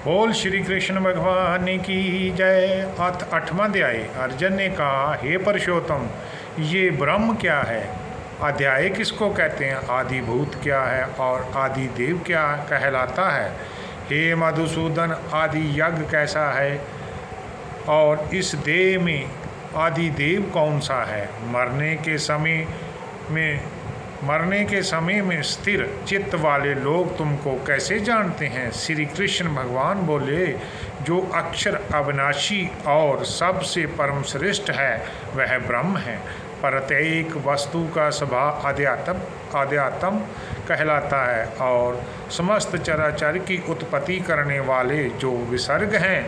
बोल श्री कृष्ण भगवान की जय। अथ 8वां अध्याय। अर्जुन ने कहा, हे पुरुषोत्तम, ये ब्रह्म क्या है? अध्याय किसको कहते हैं? आदिभूत क्या है और आदि देव क्या कहलाता है? हे मधुसूदन, आदि यज्ञ कैसा है और इस देह में आदि देव कौन सा है? मरने के समय में स्थिर चित्त वाले लोग तुमको कैसे जानते हैं? श्री कृष्ण भगवान बोले, जो अक्षर अविनाशी और सबसे परम श्रेष्ठ है वह ब्रह्म है। प्रत्येक वस्तु का स्वभाव आध्यात्म कहलाता है और समस्त चराचर की उत्पत्ति करने वाले जो विसर्ग हैं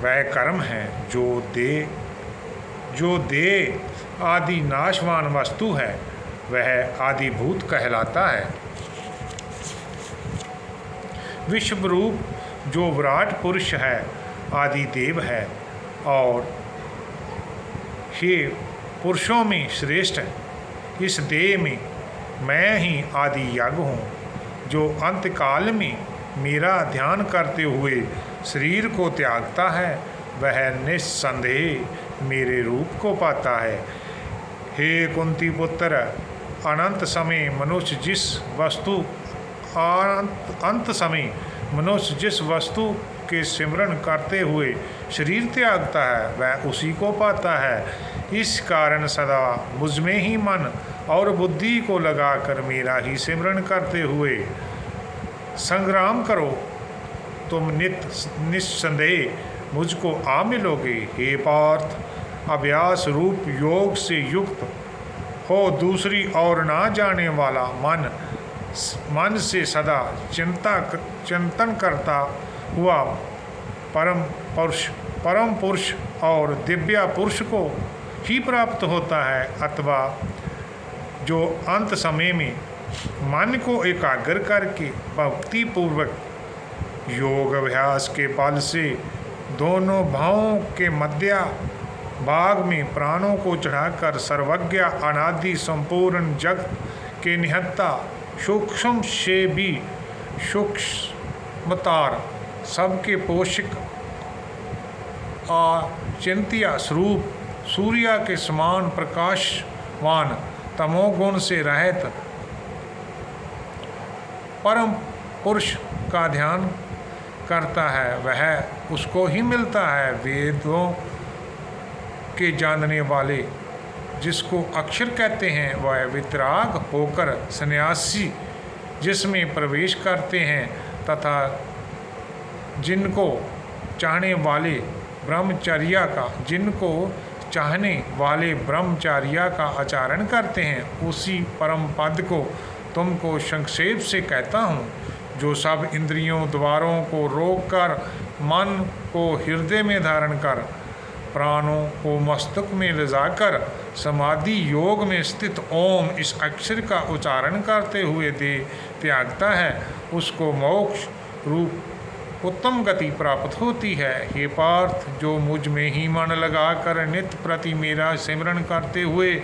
वह कर्म है। जो दे आदि नाशवान वस्तु है वह आदिभूत कहलाता है। विश्वरूप जो विराट पुरुष है आदि देव है और हे पुरुषों में श्रेष्ठ है। इस देह में मैं ही आदि यज्ञ हूँ। जो अंतकाल में मेरा ध्यान करते हुए शरीर को त्यागता है वह निस्संदेह मेरे रूप को पाता है। हे कुंती पुत्र, अंत समय मनुष्य जिस वस्तु के सिमरन करते हुए शरीर त्यागता है वह उसी को पाता है। इस कारण सदा मुझ में ही मन और बुद्धि को लगाकर मेरा ही सिमरन करते हुए संग्राम करो। तुम निस्संदेह मुझको आ मिलोगे। हे पार्थ, अभ्यास रूप योग से युक्त हो दूसरी ओर ना जाने वाला मन से सदा चिंतन करता हुआ परम पुरुष और दिव्य पुरुष को ही प्राप्त होता है। अथवा जो अंत समय में मन को एकाग्र करके भक्ति पूर्वक योग अभ्यास के बल से दोनों भावों के मध्य भाग में प्राणों को चढ़ाकर सर्वज्ञ अनादि संपूर्ण जगत के निहत्ता सूक्ष्म से भी सूक्ष्मतार सबके पोषक अचिंत्य स्वरूप सूर्य के समान प्रकाशवान तमोगुण से रहित परम पुरुष का ध्यान करता है वह उसको ही मिलता है। वेदों के जानने वाले जिसको अक्षर कहते हैं वह वितराग होकर सन्यासी जिसमें प्रवेश करते हैं तथा जिनको चाहने वाले ब्रह्मचर्या का आचरण करते हैं उसी परम पद को तुमको संक्षेप से कहता हूँ। जो सब इंद्रियों द्वारों को रोककर मन को हृदय में धारण कर प्राणों को मस्तक में ले जाकर समाधि योग में स्थित ओम इस अक्षर का उच्चारण करते हुए दे त्यागता है उसको मोक्ष रूप उत्तम गति प्राप्त होती है। हे पार्थ, जो मुझ में ही मन लगाकर नित्य प्रति मेरा सिमरन करते हुए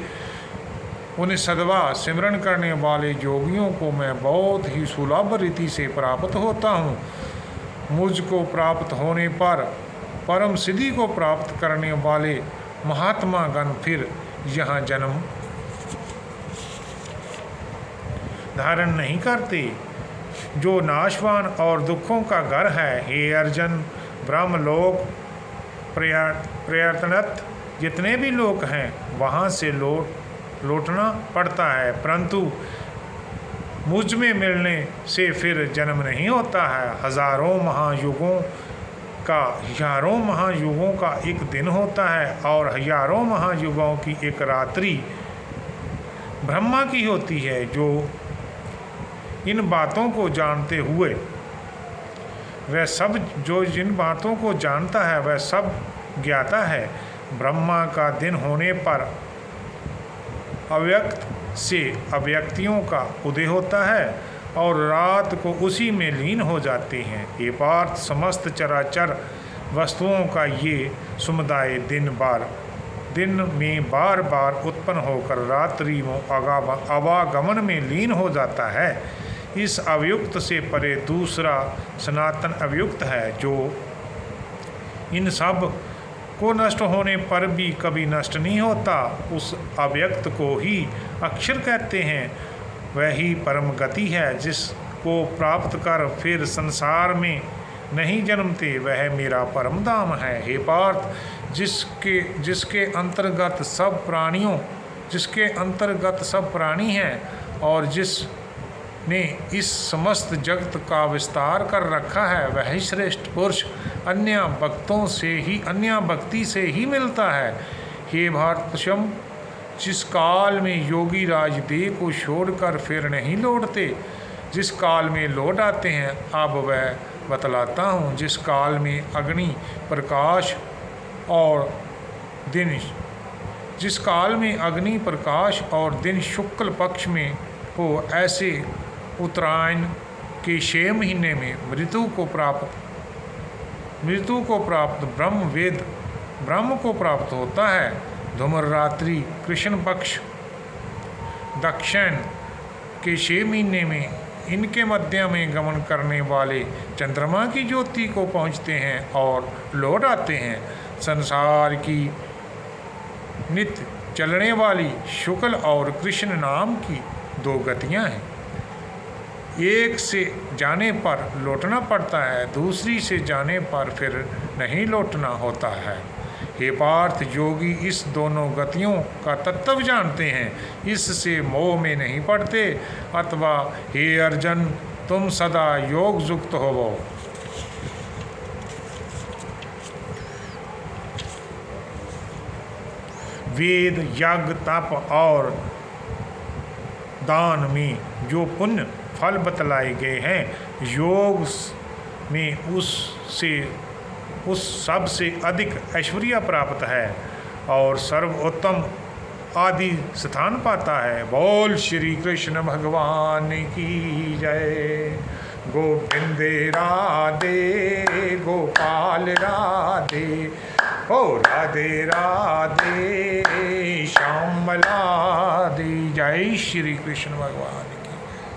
उन्हें सदवा सिमरन करने वाले योगियों को मैं बहुत ही सुलभ रीति से प्राप्त होता हूँ। मुझको प्राप्त होने पर परम सिद्धि को प्राप्त करने वाले महात्मा गण फिर यहाँ जन्म धारण नहीं करते, जो नाशवान और दुखों का घर है। हे अर्जुन, ब्रह्मलोक प्रयत्नत जितने भी लोग हैं वहाँ से लौटना पड़ता है, परंतु मुझ में मिलने से फिर जन्म नहीं होता है। हजारों महायुगों का एक दिन होता है और हजारों महायुगों की एक रात्रि ब्रह्मा की होती है। जो इन बातों को जानते हुए जिन बातों को जानता है वह सब ज्ञाता है। ब्रह्मा का दिन होने पर अव्यक्त से अव्यक्तियों का उदय होता है और रात को उसी में लीन हो जाते हैं। ये पार्थ, समस्त चराचर वस्तुओं का ये समुदाय दिन में बार बार उत्पन्न होकर रात्रि में आवागमन में लीन हो जाता है। इस अवयुक्त से परे दूसरा सनातन अवयुक्त है, जो इन सब को नष्ट होने पर भी कभी नष्ट नहीं होता। उस अव्यक्त को ही अक्षर कहते हैं। वही परम गति है, जिसको प्राप्त कर फिर संसार में नहीं जन्मते। वह मेरा परम धाम है। हे पार्थ, जिसके अंतर्गत सब प्राणी हैं और जिसने इस समस्त जगत का विस्तार कर रखा है, वह श्रेष्ठ पुरुष अन्य भक्ति से ही मिलता है। हे भारतषम, जिस काल में योगी राज देह को छोड़कर फिर नहीं लौटते, जिस काल में लौट आते हैं, अब वह बतलाता हूँ। जिस काल में अग्नि प्रकाश और दिन शुक्ल पक्ष में हो, ऐसे उत्तरायण के 6 महीने में मृत्यु को प्राप्त ब्रह्म को प्राप्त होता है। धूम्र रात्रि कृष्ण पक्ष दक्षिण के 6 महीने में इनके मध्य में गमन करने वाले चंद्रमा की ज्योति को पहुँचते हैं और लौट आते हैं। संसार की नित्य चलने वाली शुक्ल और कृष्ण नाम की 2 गतियाँ हैं। एक से जाने पर लौटना पड़ता है, दूसरी से जाने पर फिर नहीं लौटना होता है। हे पार्थ, योगी इस दोनों गतियों का तत्व जानते हैं, इससे मोह में नहीं पड़ते। अथवा हे अर्जुन, तुम सदा योग युक्त होवो। वेद, यज्ञ, तप और दान में जो पुण्य फल बतलाए गए हैं, योग में उस सब से अधिक ऐश्वर्य प्राप्त है और सर्वोत्तम आदि स्थान पाता है। बोल श्री कृष्ण भगवान की जय। गोविंदे राधे गोपाल राधे, हो राधे राधे श्याम राधे। जय श्री कृष्ण भगवान।